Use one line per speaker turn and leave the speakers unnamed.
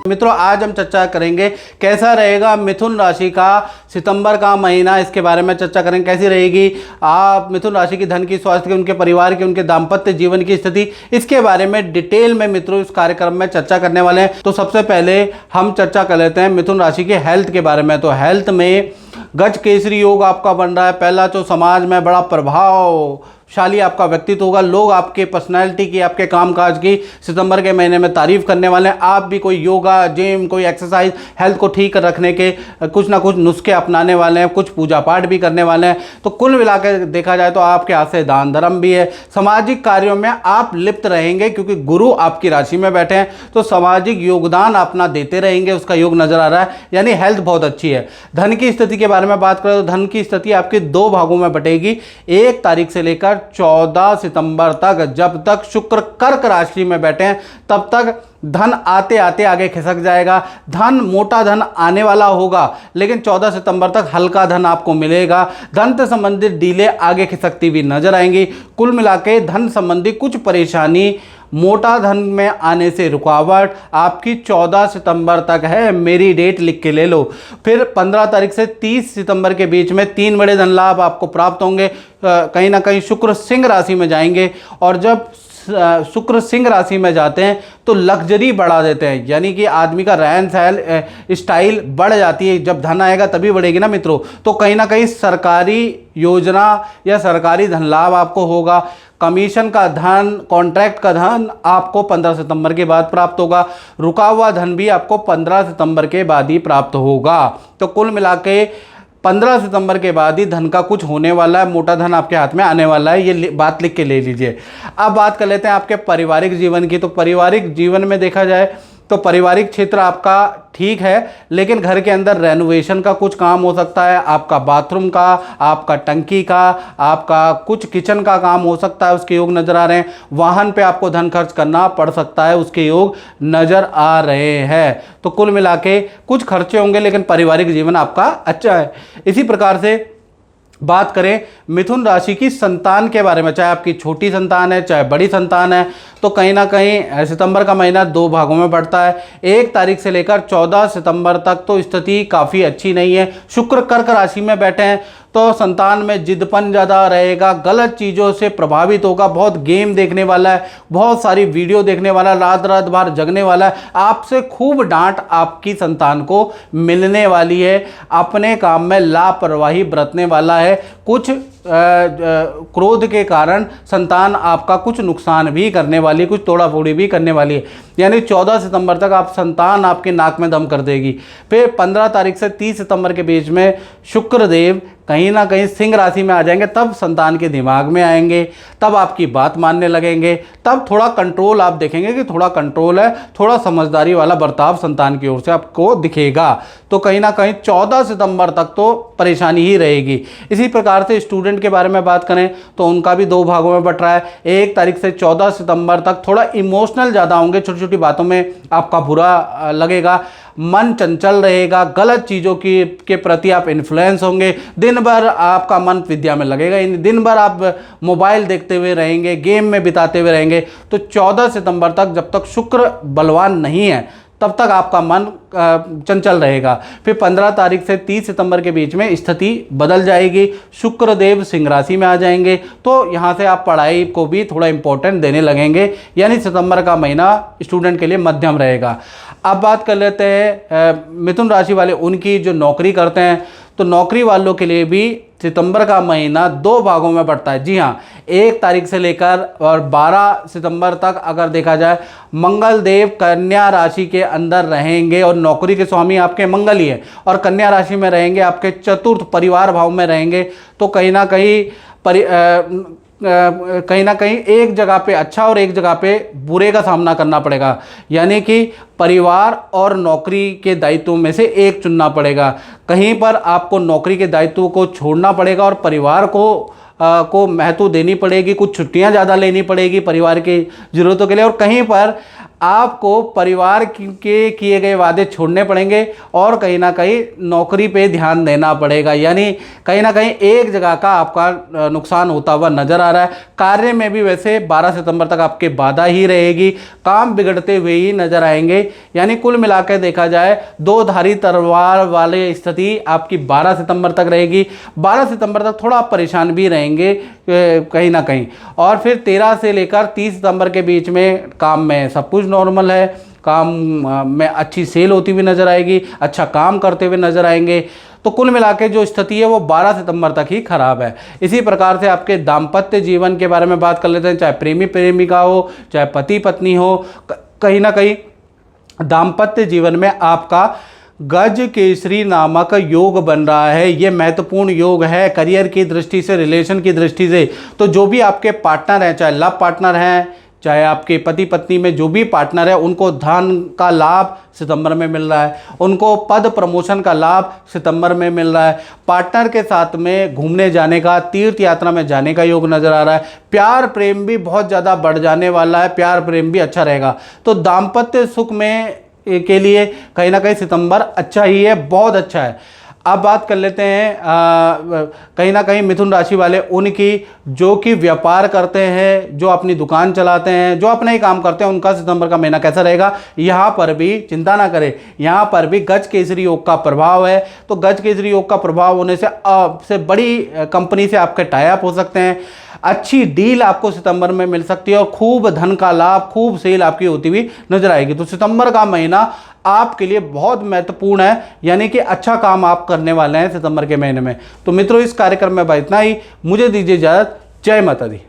मित्रों आज हम चर्चा करेंगे कैसा रहेगा मिथुन राशि का सितंबर का महीना। इसके बारे में चर्चा करेंगे कैसी रहेगी आप मिथुन राशि की धन की, स्वास्थ्य की, उनके परिवार की, उनके दाम्पत्य जीवन की स्थिति, इसके बारे में डिटेल में मित्रों इस कार्यक्रम में चर्चा करने वाले हैं। तो सबसे पहले हम चर्चा कर लेते हैं मिथुन राशि के हेल्थ के बारे में। तो हेल्थ में गज केसरी योग आपका बन रहा है। पहला तो समाज में बड़ा प्रभावशाली आपका व्यक्तित्व होगा। लोग आपके पर्सनैलिटी की, आपके कामकाज की सितंबर के महीने में तारीफ करने वाले हैं। आप भी कोई योगा, जिम, कोई एक्सरसाइज, हेल्थ को ठीक रखने के कुछ ना कुछ नुस्खे अपनाने वाले हैं, कुछ पूजा पाठ भी करने वाले हैं। तो कुल मिलाकर देखा जाए तो आपके हाथ से दान धर्म भी है। सामाजिक कार्यों में आप लिप्त रहेंगे क्योंकि गुरु आपकी राशि में बैठे हैं, तो सामाजिक योगदान अपना देते रहेंगे, उसका योग नजर आ रहा है। यानी हेल्थ बहुत अच्छी है। धन की स्थिति के बारे में बात करें तो धन की स्थिति आपकी दो भागों में बटेगी। 1 तारीख से लेकर 14 सितंबर तक, जब तक शुक्र कर्क राशि में बैठे हैं तब तक धन आते आते आगे खिसक जाएगा। धन, मोटा धन आने वाला होगा, लेकिन 14 सितंबर तक हल्का धन आपको मिलेगा। धन से संबंधित डीले आगे खिसकती भी नजर आएंगी। कुल मिलाके धन संबंधी कुछ परेशानी, मोटा धन में आने से रुकावट आपकी 14 सितंबर तक है। मेरी डेट लिख के ले लो। फिर 15 तारीख से 30 सितंबर के बीच में 3 बड़े धन लाभ आपको प्राप्त होंगे। कहीं ना कहीं शुक्र सिंह राशि में जाएंगे, और जब शुक्र सिंह राशि में जाते हैं तो लग्जरी बढ़ा देते हैं, यानी कि आदमी का रहन सहन स्टाइल बढ़ जाती है। जब धन आएगा तभी बढ़ेगी ना मित्रों। तो कहीं ना कहीं सरकारी योजना या सरकारी धन लाभ आपको होगा। कमीशन का धन, कॉन्ट्रैक्ट का धन आपको 15 सितंबर के बाद प्राप्त होगा। रुका हुआ धन भी आपको 15 सितंबर के बाद ही प्राप्त होगा। तो कुल मिला के 15 सितंबर के बाद ही धन का कुछ होने वाला है, मोटा धन आपके हाथ में आने वाला है। ये बात लिख के ले लीजिए। अब बात कर लेते हैं आपके पारिवारिक जीवन की। तो पारिवारिक जीवन में देखा जाए तो पारिवारिक क्षेत्र आपका ठीक है, लेकिन घर के अंदर रेनोवेशन का कुछ काम हो सकता है। आपका बाथरूम का, आपका टंकी का, आपका कुछ किचन का काम हो सकता है, उसके योग नज़र आ रहे हैं। वाहन पे आपको धन खर्च करना पड़ सकता है, उसके योग नज़र आ रहे हैं। तो कुल मिला के कुछ खर्चे होंगे, लेकिन पारिवारिक जीवन आपका अच्छा है। इसी प्रकार से बात करें मिथुन राशि की संतान के बारे में, चाहे आपकी छोटी संतान है चाहे बड़ी संतान है, तो कहीं ना कहीं सितंबर का महीना 2 भागों में बढ़ता है। 1 तारीख से लेकर 14 सितंबर तक तो स्थिति काफ़ी अच्छी नहीं है। शुक्र कर्क राशि में बैठे हैं तो संतान में जिद्दपन ज़्यादा रहेगा, गलत चीज़ों से प्रभावित होगा, बहुत गेम देखने वाला है, बहुत सारी वीडियो देखने वाला है, रात रात भर जगने वाला है। आपसे खूब डांट आपकी संतान को मिलने वाली है। अपने काम में लापरवाही बरतने वाला है। कुछ क्रोध के कारण संतान आपका कुछ नुकसान भी करने वाली है, कुछ तोड़ा फोड़ी भी करने वाली है। यानी 14 सितंबर तक आप संतान आपके नाक में दम कर देगी। फिर 15 तारीख से 30 सितंबर के बीच में शुक्रदेव कहीं ना कहीं सिंह राशि में आ जाएंगे, तब संतान के दिमाग में आएंगे, तब आपकी बात मानने लगेंगे, तब थोड़ा कंट्रोल आप देखेंगे कि थोड़ा कंट्रोल है, थोड़ा समझदारी वाला बर्ताव संतान की ओर से आपको दिखेगा। तो कहीं ना कहीं 14 सितंबर तक तो परेशानी ही रहेगी। इसी प्रकार से स्टूडेंट के बारे में बात करें तो उनका भी 2 भागों में बट रहा है। 1 तारीख से 14 सितंबर तक थोड़ा इमोशनल ज़्यादा होंगे, छोटी छोटी बातों में आपका बुरा लगेगा, मन चंचल रहेगा, गलत चीज़ों के प्रति आप इन्फ्लुएंस होंगे। दिन भर आपका मन विद्या में लगेगा, दिन भर आप मोबाइल देखते हुए रहेंगे, गेम में बिताते हुए रहेंगे। तो 14 सितंबर तक जब तक शुक्र बलवान नहीं है तब तक आपका मन चंचल रहेगा। फिर 15 तारीख से 30 सितंबर के बीच में स्थिति बदल जाएगी। शुक्रदेव सिंह राशि में आ जाएंगे, तो यहाँ से आप पढ़ाई को भी थोड़ा इंपॉर्टेंट देने लगेंगे। यानी सितंबर का महीना स्टूडेंट के लिए मध्यम रहेगा। अब बात कर लेते हैं मिथुन राशि वाले उनकी जो नौकरी करते हैं। तो नौकरी वालों के लिए भी सितंबर का महीना 2 भागों में बढ़ता है। जी हाँ, 1 तारीख से लेकर और 12 सितंबर तक अगर देखा जाए, मंगल देव कन्या राशि के अंदर रहेंगे, और नौकरी के स्वामी आपके मंगल ही है, और कन्या राशि में रहेंगे, आपके चतुर्थ परिवार भाव में रहेंगे। तो कहीं ना कहीं एक जगह पे अच्छा और एक जगह पे बुरे का सामना करना पड़ेगा। यानी कि परिवार और नौकरी के दायित्व में से एक चुनना पड़ेगा। कहीं पर आपको नौकरी के दायित्व को छोड़ना पड़ेगा और परिवार को महत्व देनी पड़ेगी, कुछ छुट्टियां ज़्यादा लेनी पड़ेगी परिवार की ज़रूरतों के लिए, और कहीं पर आपको परिवार के किए गए वादे छोड़ने पड़ेंगे और कहीं ना कहीं नौकरी पे ध्यान देना पड़ेगा, यानी कहीं ना कहीं एक जगह का आपका नुकसान होता हुआ नजर आ रहा है। कार्य में भी वैसे 12 सितंबर तक आपके बाधा ही रहेगी, काम बिगड़ते हुए ही नजर आएंगे। यानी कुल मिलाकर देखा जाए दो धारी तलवार वाले स्थिति आपकी 12 सितंबर तक रहेगी। 12 सितंबर तक थोड़ा आप परेशान भी रहेंगे कहीं ना कहीं, और फिर 13 से लेकर 30 सितंबर के बीच में काम में सब कुछ नॉर्मल है। काम में अच्छी सेल होती हुई नजर आएगी, अच्छा काम करते हुए नजर आएंगे। तो कुल मिला के जो स्थिति है वो 12 सितंबर तक ही खराब है। इसी प्रकार से आपके दाम्पत्य जीवन के बारे में बात कर लेते हैं, चाहे प्रेमी प्रेमिका हो, चाहे पति पत्नी हो, कहीं ना कहीं दाम्पत्य जीवन में आपका गज केसरी नामक योग बन रहा है। ये महत्वपूर्ण योग है करियर की दृष्टि से, रिलेशन की दृष्टि से। तो जो भी आपके पार्टनर हैं, चाहे लव पार्टनर हैं, चाहे आपके पति पत्नी में जो भी पार्टनर है, उनको धन का लाभ सितंबर में मिल रहा है, उनको पद प्रमोशन का लाभ सितंबर में मिल रहा है, पार्टनर के साथ में घूमने जाने का, तीर्थ यात्रा में जाने का योग नजर आ रहा है, प्यार प्रेम भी बहुत ज़्यादा बढ़ जाने वाला है, प्यार प्रेम भी अच्छा रहेगा। तो दाम्पत्य सुख में के लिए कहीं ना कहीं सितंबर अच्छा ही है, बहुत अच्छा है। अब बात कर लेते हैं कहीं ना कहीं मिथुन राशि वाले उनकी जो कि व्यापार करते हैं, जो अपनी दुकान चलाते हैं, जो अपना ही काम करते हैं, उनका सितंबर का महीना कैसा रहेगा। यहाँ पर भी चिंता ना करें, यहाँ पर भी गज केसरी योग का प्रभाव है। तो गज केसरी योग का प्रभाव होने से बड़ी कंपनी से आपके टाई अप हो सकते हैं, अच्छी डील आपको सितंबर में मिल सकती है और खूब धन का लाभ, खूब सेल आपकी होती हुई नजर आएगी। तो सितंबर का महीना आपके लिए बहुत महत्वपूर्ण है, यानी कि अच्छा काम आप करने वाले हैं सितंबर के महीने में। तो मित्रों, इस कार्यक्रम में इतना ही, मुझे दीजिए इजाजत। जय माता दी।